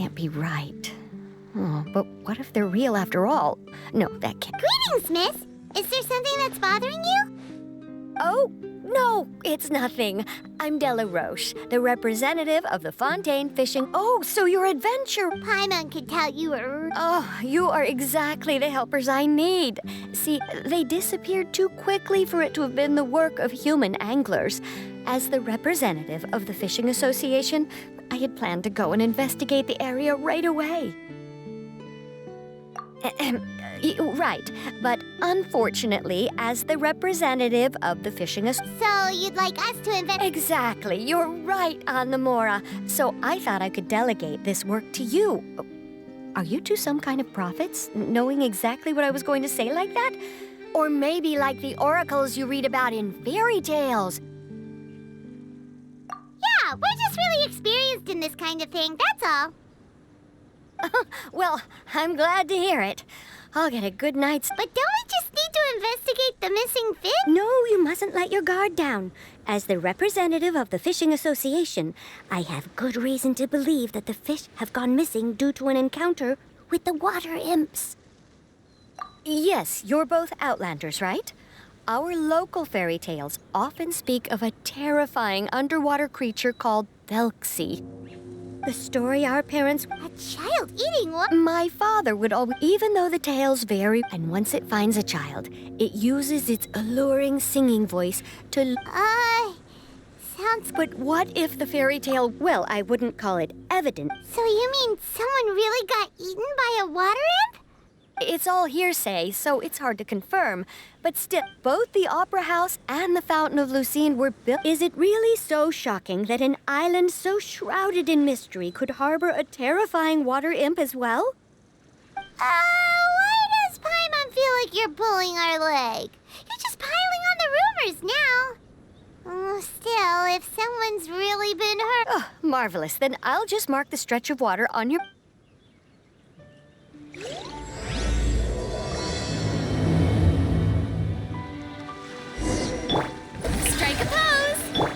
can't be right. Oh, but what if they're real after all? No, that can't. Greetings, miss. Is there something that's bothering you? Oh, no, it's nothing. I'm Della Roche, the representative of the Fontaine Fishing. Oh, so your adventure. Paimon could tell you were... Oh, you are exactly the helpers I need. See, they disappeared too quickly for it to have been the work of human anglers. As the representative of the Fishing Association, I had planned to go and investigate the area right away. Right, but unfortunately, as the representative of the Fishing Association... So you'd like us to Exactly, you're right, Anamora. So I thought I could delegate this work to you. Are you two some kind of prophets, knowing exactly what I was going to say like that? Or maybe like the oracles you read about in fairy tales? Yeah, we're just really experienced in this kind of thing, that's all. Well, I'm glad to hear it. I'll get a good night's... But don't we just need to investigate the missing fish? No, you mustn't let your guard down. As the representative of the Fishing Association, I have good reason to believe that the fish have gone missing due to an encounter with the water imps. Yes, you're both Outlanders, right? Our local fairy tales often speak of a terrifying underwater creature called Thelxie. The story our parents... A child eating one? My father would always... Even though the tales vary, and once it finds a child, it uses its alluring singing voice to... Sounds... But what if the fairy tale... Well, I wouldn't call it evident. So you mean someone really got eaten by a water imp? It's all hearsay, so it's hard to confirm. But still, both the Opera House and the Fountain of Lucine were built... Is it really so shocking that an island so shrouded in mystery could harbor a terrifying water imp as well? Why does Paimon feel like you're pulling our leg? You're just piling on the rumors now. Still, if someone's really been hurt... Oh, marvelous. Then I'll just mark the stretch of water on your... Strike a pose!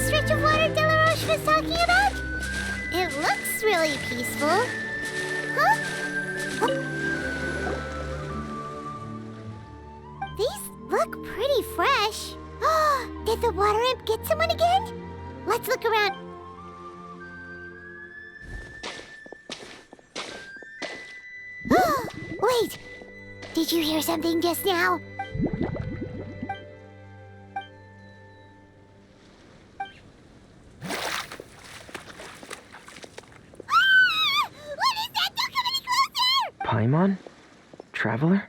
Stretch of water Della Roche was talking about? It looks really peaceful. Huh? These look pretty fresh. Did the water imp get someone again? Let's look around. Wait! Did you hear something just now? Paimon? Traveler?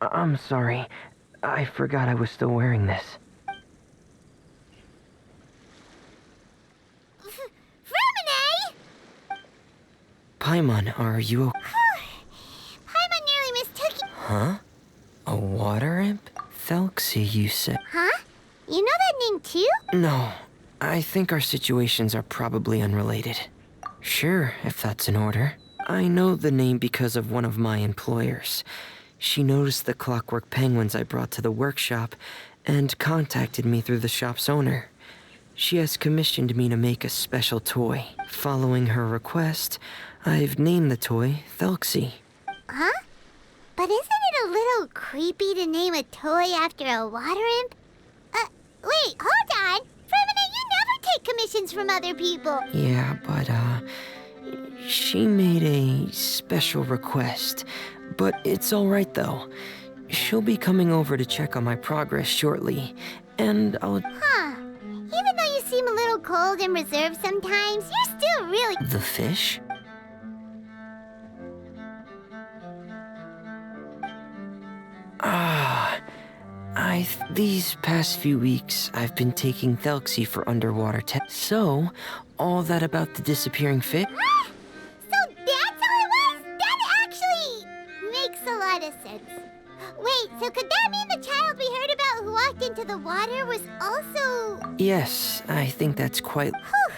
I'm sorry. I forgot I was still wearing this. Fremine! Paimon, are you okay? Paimon nearly mistook you. Huh? A water imp? Thelxie, you said. Huh? You know that name too? No. I think our situations are probably unrelated. Sure, if that's in order. I know the name because of one of my employers. She noticed the clockwork penguins I brought to the workshop and contacted me through the shop's owner. She has commissioned me to make a special toy. Following her request, I've named the toy Thelxie. Huh? But isn't it a little creepy to name a toy after a water imp? Wait, hold on! Fremine, you never take commissions from other people! Yeah, but, she made a special request. But it's alright though. She'll be coming over to check on my progress shortly, and I'll... Huh. Even though you seem a little cold and reserved sometimes, you're still really... The fish? These past few weeks, I've been taking Thelxie for underwater tests. So, all that about the disappearing fish? So that's all it was? That actually makes a lot of sense. Wait, so could that mean the child we heard about who walked into the water was also... Yes, I think that's quite... Whew.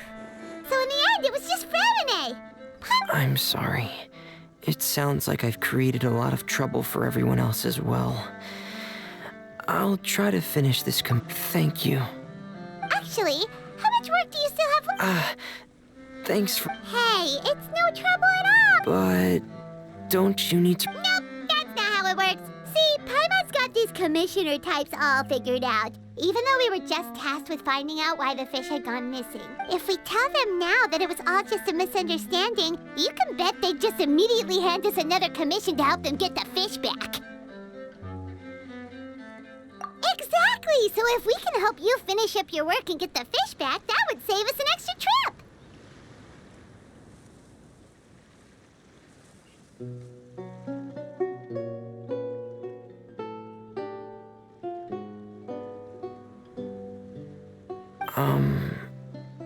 So in the end, it was just Fremine! I'm sorry. It sounds like I've created a lot of trouble for everyone else as well. I'll try to finish this Thank you. Actually, how much work do you still have? Thanks for... Hey, it's no trouble at all! But... don't you need to... Nope, that's not how it works. See, Paimon's got these commissioner types all figured out. Even though we were just tasked with finding out why the fish had gone missing. If we tell them now that it was all just a misunderstanding, you can bet they'd just immediately hand us another commission to help them get the fish back. Exactly! So if we can help you finish up your work and get the fish back, that would save us an extra trip!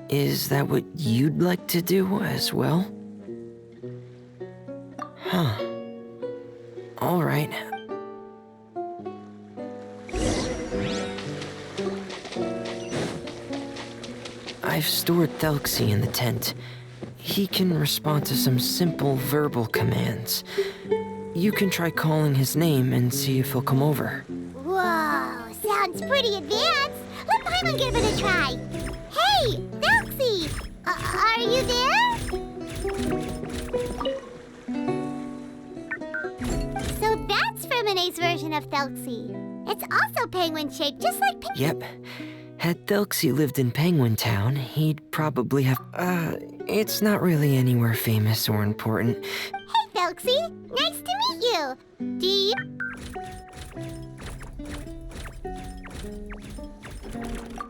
Is that what you'd like to do as well? Huh. All right. I've stored Thelxie in the tent. He can respond to some simple verbal commands. You can try calling his name and see if he'll come over. Whoa, sounds pretty advanced. Let Paimon give it a try. Hey, Thelxie! Are you there? So that's Fremine's version of Thelxie. It's also penguin-shaped, just like Yep. Had Thelxie lived in Penguin Town, he'd probably have... it's not really anywhere famous or important. Hey, Thelxie! Nice to meet you! Do you...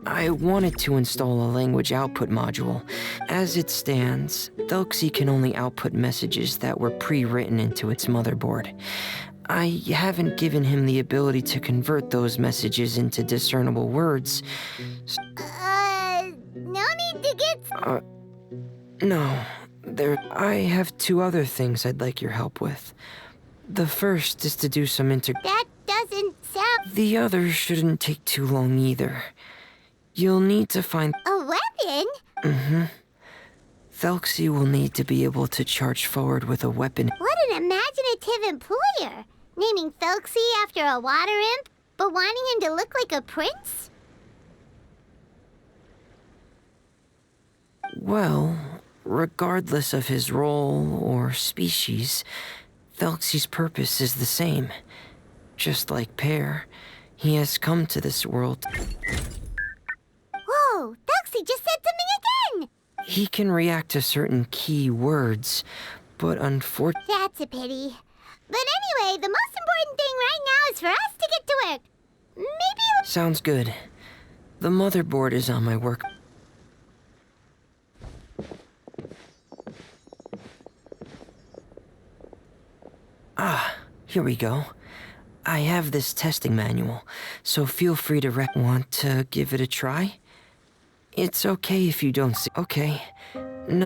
I wanted to install a language output module. As it stands, Thelxie can only output messages that were pre-written into its motherboard. I haven't given him the ability to convert those messages into discernible words. No need to get... No. I have two other things I'd like your help with. The first is to do some That doesn't sound... The other shouldn't take too long either. You'll need to find... A weapon? Mm-hmm. Thelxie will need to be able to charge forward with a weapon. What an imaginative employer! Naming Thelxie after a water imp, but wanting him to look like a prince? Well, regardless of his role or species, Thelxie's purpose is the same. Just like Pear, he has come to this world. Whoa, Thelxie just said something again! He can react to certain key words, but unfortunately... That's a pity. But anyway, the most important thing right now is for us to get to work. Maybe... Sounds good. The motherboard is on my work... Here we go. I have this testing manual, so feel free to Want to give it a try? It's okay if you don't see... Okay. No...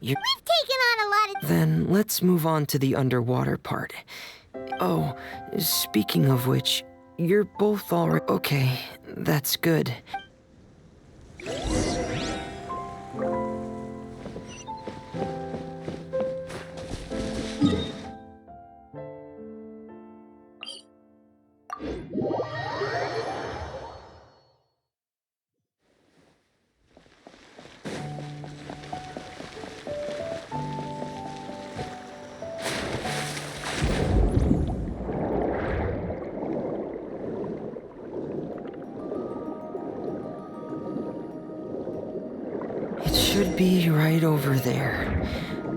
You're... We've taken on a lot of... Then let's move on to the underwater part. Oh, speaking of which, you're both already... Okay, that's good. Should be right over there.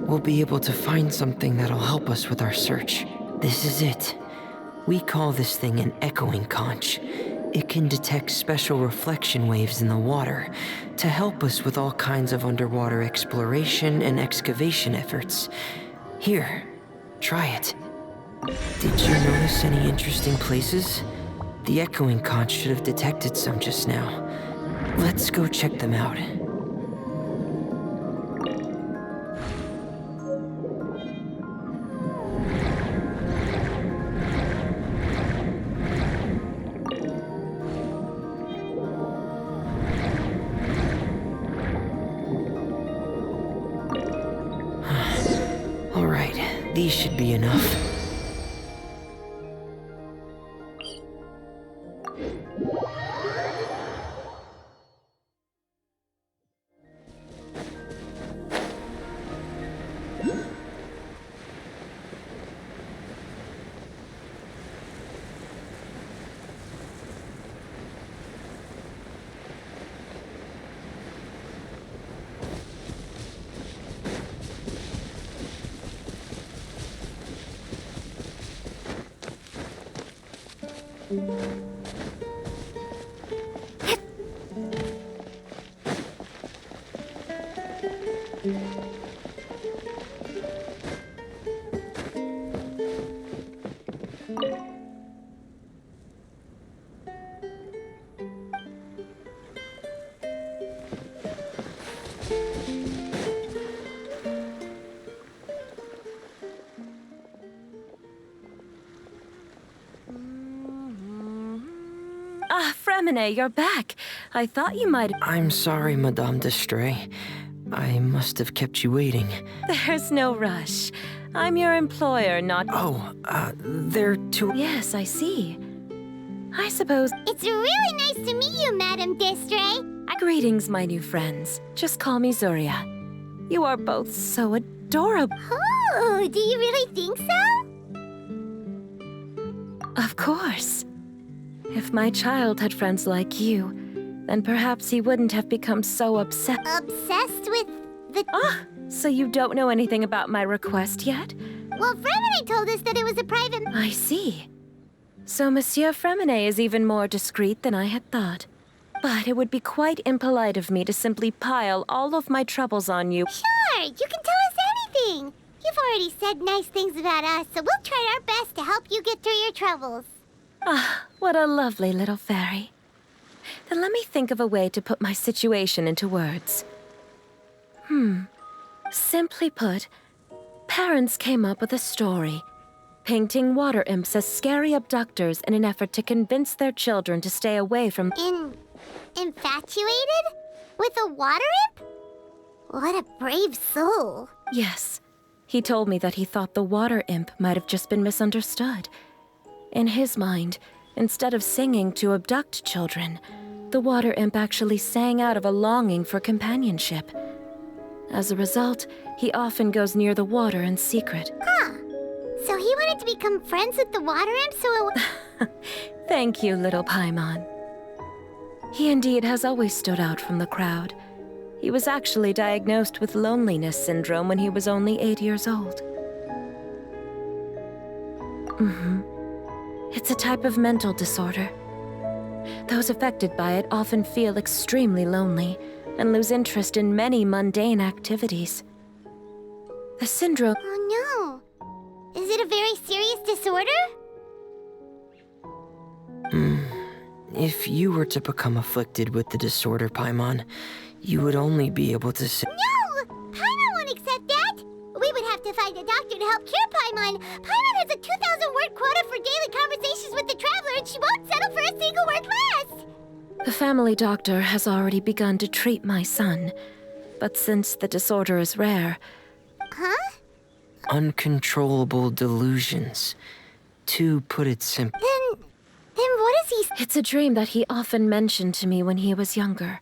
We'll be able to find something that'll help us with our search. This is it. We call this thing an echoing conch. It can detect special reflection waves in the water to help us with all kinds of underwater exploration and excavation efforts. Here, try it. Did you notice any interesting places? The echoing conch should have detected some just now. Let's go check them out. These should be enough. Ah, Fremine, you're back. I thought you might... I'm sorry, Madame d'Estray. I must have kept you waiting. There's no rush. I'm your employer, not... Oh, they're too... Yes, I see. I suppose... It's really nice to meet you, Madame d'Estray. Greetings, my new friends. Just call me Zuria. You are both so adorable. Oh, do you really think so? Of course. If my child had friends like you, then perhaps he wouldn't have become so obsessed. Obsessed with the... Ah, so you don't know anything about my request yet? Well, Fremine told us that it was a private... I see. So Monsieur Fremine is even more discreet than I had thought. But it would be quite impolite of me to simply pile all of my troubles on you. Sure, you can tell us anything. You've already said nice things about us, so we'll try our best to help you get through your troubles. Ah, what a lovely little fairy. Then let me think of a way to put my situation into words. Simply put, parents came up with a story, painting water imps as scary abductors in an effort to convince their children to stay away from... Infatuated? With a water imp? What a brave soul. Yes. He told me that he thought the water imp might have just been misunderstood. In his mind, instead of singing to abduct children, the water imp actually sang out of a longing for companionship. As a result, he often goes near the water in secret. Huh. So he wanted to become friends with the water imp, so it... Thank you, little Paimon. He indeed has always stood out from the crowd. He was actually diagnosed with loneliness syndrome when he was only 8 years old. It's a type of mental disorder. Those affected by it often feel extremely lonely and lose interest in many mundane activities. The syndrome... Oh no. Is it a very serious disorder? If you were to become afflicted with the disorder, Paimon, you would only be able to say... No! I don't want to accept that. We would have to find a doctor to help cure Paimon. Paimon has a 2,000-word quota for daily conversations with the Traveler, and she won't settle for a single word less. The family doctor has already begun to treat my son. But since the disorder is rare... Huh? Uncontrollable delusions. To put it simply. Then what is he... It's a dream that he often mentioned to me when he was younger.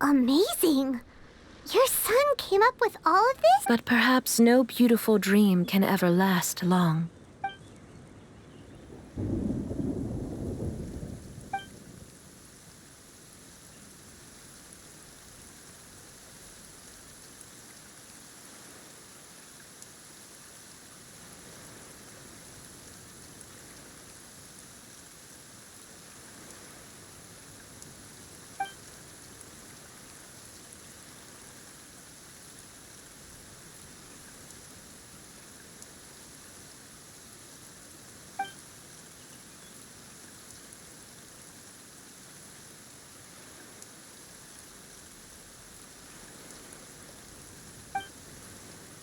Amazing! Your son came up with all of this? But perhaps no beautiful dream can ever last long.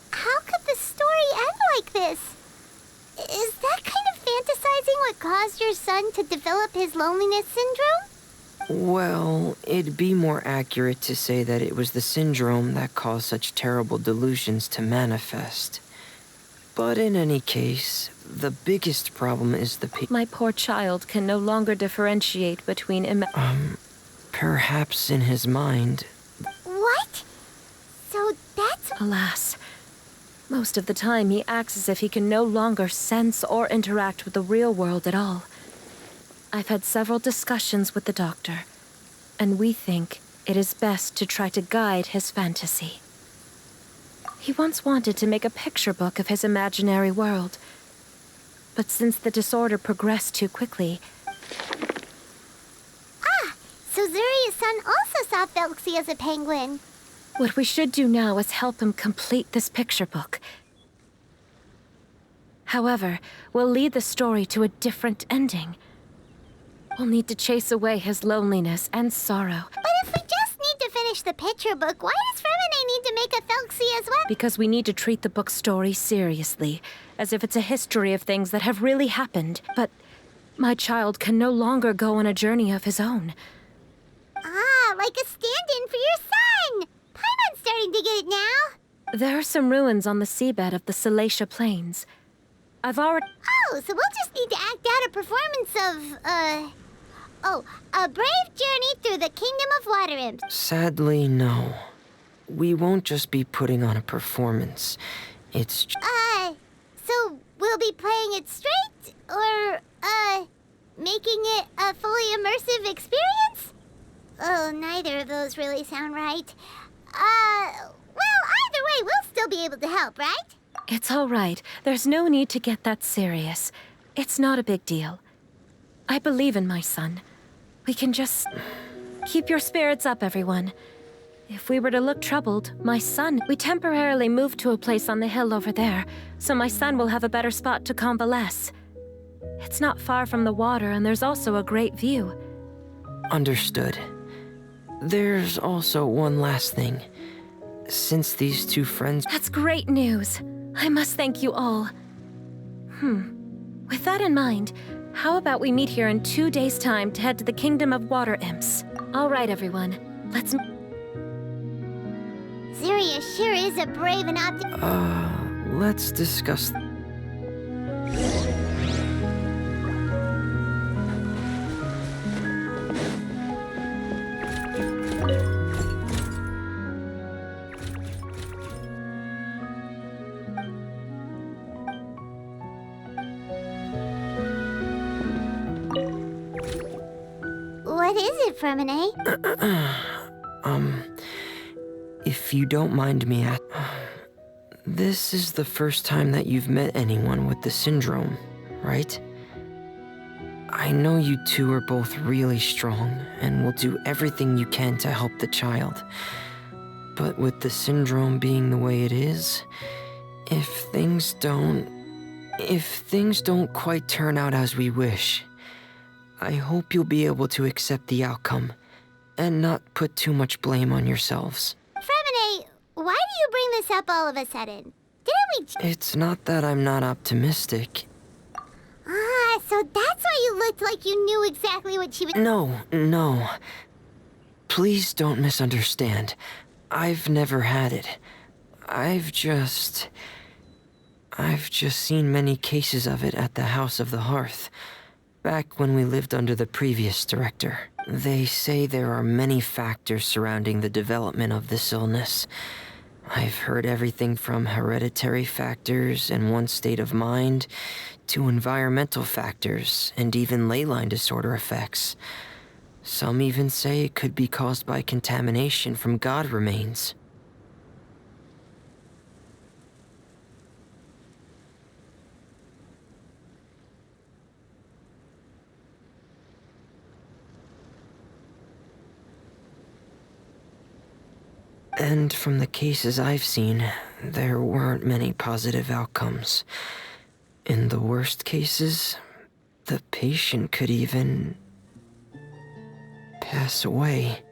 How could the story end like this? Is that kind of fantasizing what caused your son to develop his loneliness syndrome? Well, it'd be more accurate to say that it was the syndrome that caused such terrible delusions to manifest. But in any case, the biggest problem is the My poor child can no longer differentiate between perhaps in his mind. What? So that's... Alas, most of the time he acts as if he can no longer sense or interact with the real world at all. I've had several discussions with the doctor, and we think it is best to try to guide his fantasy. He once wanted to make a picture book of his imaginary world, but since the disorder progressed too quickly... Ah! So Zuria's son also saw Thelxie as a penguin. What we should do now is help him complete this picture book. However, we'll lead the story to a different ending. We'll need to chase away his loneliness and sorrow. But if we just need to finish the picture book, why does Fremine need to make a Thelxie as well? Because we need to treat the book's story seriously, as if it's a history of things that have really happened. But my child can no longer go on a journey of his own. Ah, like a stand-in for your son! Paimon's starting to get it now. There are some ruins on the seabed of the Thelxie Plains. I've already... Oh, so we'll just need to act out a performance of, a brave journey through the Kingdom of Water Imps. Sadly, no. We won't just be putting on a performance. It's So we'll be playing it straight, or, making it a fully immersive experience? Oh, neither of those really sound right. Well, either way, we'll still be able to help, right? It's all right. There's no need to get that serious. It's not a big deal. I believe in my son. We can just... Keep your spirits up, everyone. If we were to look troubled, my son... We temporarily moved to a place on the hill over there, so my son will have a better spot to convalesce. It's not far from the water, and there's also a great view. understood. There's also one last thing. Since these two friends... That's great news. I must thank you all. With that in mind, how about we meet here in 2 days' time to head to the Kingdom of Water Imps? All right, everyone. Let's... Zuria sure is a brave and optimistic... let's discuss... Fermine? If you don't mind me, this is the first time that you've met anyone with the syndrome, right? I know you two are both really strong and will do everything you can to help the child. But with the syndrome being the way it is, if things don't quite turn out as we wish, I hope you'll be able to accept the outcome and not put too much blame on yourselves. Fermine, why do you bring this up all of a sudden? Didn't we... It's not that I'm not optimistic. Ah, so that's why you looked like you knew exactly what she was... No. Please don't misunderstand. I've never had it. I've just seen many cases of it at the House of the Hearth, back when we lived under the previous director. They say there are many factors surrounding the development of this illness. I've heard everything from hereditary factors and one's state of mind, to environmental factors, and even ley line disorder effects. Some even say it could be caused by contamination from god remains. And from the cases I've seen, there weren't many positive outcomes. In the worst cases, the patient could even pass away.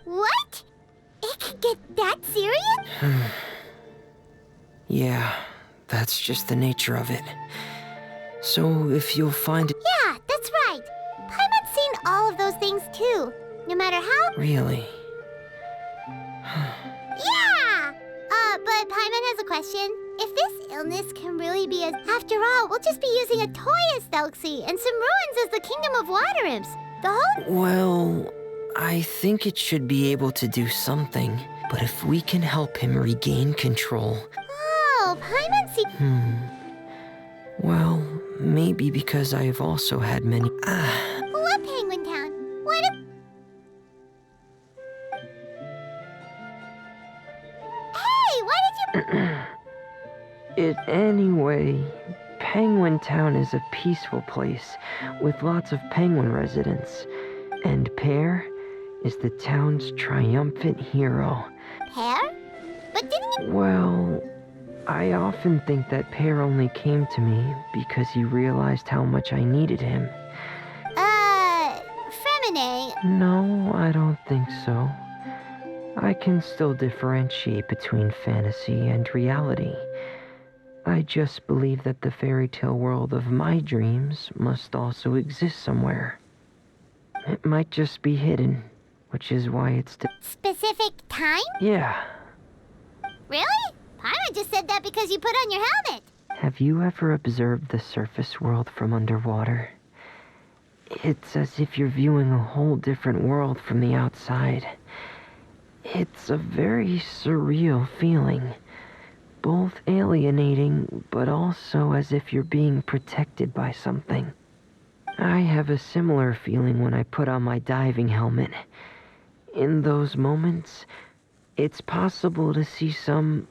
What? It could get that serious? Yeah, that's just the nature of it. So if you'll find it... Yeah, that's right. Paimon's seen all of those things too. No matter how... Really? Yeah! But Paimon has a question. If this illness can really be as... After all, we'll just be using a toy as Thelxie and some ruins as the Kingdom of Water Imps. The whole... Well, I think it should be able to do something. But if we can help him regain control... Oh, Paimon see... Well, maybe because I have also had many... What Penguin Town? What a... Hey, why did you... Anyway, Penguin Town is a peaceful place with lots of penguin residents. And Pear is the town's triumphant hero. Pear? But didn't you... Well, I often think that Pear only came to me because he realized how much I needed him. Femine... No, I don't think so. I can still differentiate between fantasy and reality. I just believe that the fairy tale world of my dreams must also exist somewhere. It might just be hidden, which is why it's... Specific time? Yeah. Really? Paimon just said that because you put on your helmet. Have you ever observed the surface world from underwater? It's as if you're viewing a whole different world from the outside. It's a very surreal feeling. Both alienating, but also as if you're being protected by something. I have a similar feeling when I put on my diving helmet. In those moments, it's possible to see some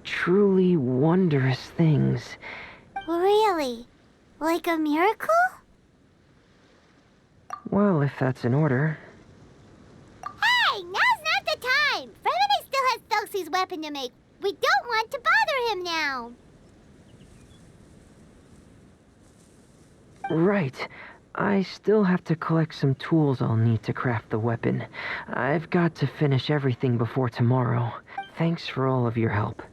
truly wondrous things. Really? Like a miracle? Well, if that's in order. Hey, now's not the time! Femine still has Thelxie's weapon to make. We don't want to bother him now. Right. I still have to collect some tools I'll need to craft the weapon. I've got to finish everything before tomorrow. Thanks for all of your help.